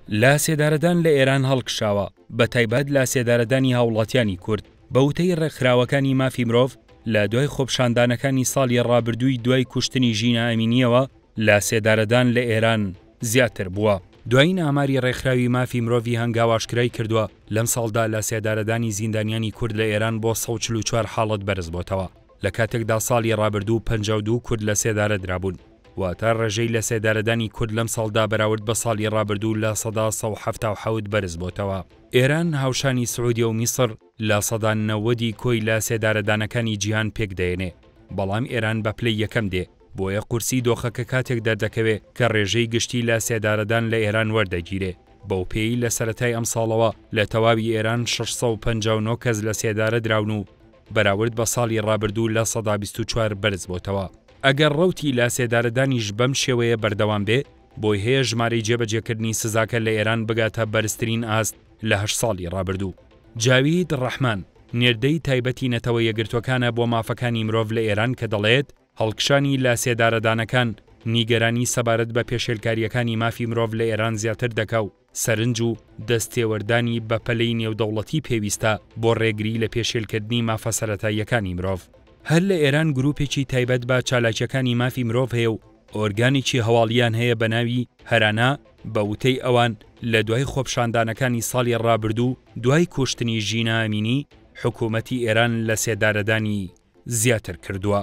لا سێدارەدان لە ئێران هەڵکشاوە بە تایبەت لا سێدارەدانی هاوڵاتیانی کورد بەوتەی ڕێکخراوەکانی مافی مرۆڤ لە دوای خۆپشاندانەکانی ساڵی ڕابردووی دوای کوشتنی ژینە ئەمینیەوە لا سێدارەدان لە ئێران زیاتر بووە. دوایین ئاماری ڕێکخراوی مافی مرۆڤی هەنگاواشکرای کردووە لەم ساڵدا لا سێدارەدانی زیندانیانی کورد لە ئێران بۆ 144 حاڵەت بەرز بۆتەوە لە کاتێکدا ساڵی ڕابردوو 52 کورد لە سێدارە درابوون واتە ڕێژەی لە سێدارەدانی کورد لەم ساڵدا بەراورد بە ساڵی ڕابردوو لە سەدا 177 بەرز بۆتەوە. ئێران هاوشانی سعودیە و میسر لە سەدا 90 کۆی لە سێدارەدانەکانی جیهان پێک دێنێ بەڵام ئێران بە پلەی یەکەم دێ بۆیە قورسی دۆخەکە کاتێک دەردەکەوێت کە ڕێژەی گشتی لە سێدارەدان لە ئێران وەردەگیرێ بەو پێی لە سەرەتای ئەم ساڵەوە لە تەواوی ئێران 659 کەس لە سێدارە دراون و بەراورد بە ساڵی ڕابردوو لە سەدا 24 بەرز بۆتەوە. ئەگەر ڕەوتی لا سێدارەدانیش بەم شێوەیە بەردەوام بێ بۆی هەیە ژمارەی جێبەجێکردنی سزاکە لە ئێران بگاتە بەرزترین ئاست لە 8 ساڵی ڕابردوو. جاوید ڕەحمان نێردەی تایبەتی نەتەوە یەگرتوەکانە بۆ مافەکانی مرۆڤ لە ئێران کە دەڵێت هەڵکشانی لا سێدارەدانەکان نیگەرانی سەبارەت بە پێشێلکاریەکانی مافی مرۆڤ لە ئێران زیاتر دەکا و سەرنج و دەستێوەردانی بە پەلەی نێودەوڵەتی پێویستە بۆ ڕێگری لە پێشێلکردنی مافە سەرەتاییەکانی مرۆڤ. هەر لە ئێران گروپێکی تایبەت بە چالاکیەکانی مافی مرۆڤ هەیە و ئۆرگانێکی هەواڵیان هەیە بە ناوی هەرانا بە وتەی ئەوان لە دوای خۆپشاندانەکانی ساڵی ڕابردوو دوای کوشتنی ژینە ئەمینی حکوومەتی ئێران لە سێدارەدانی زیاتر کردووە.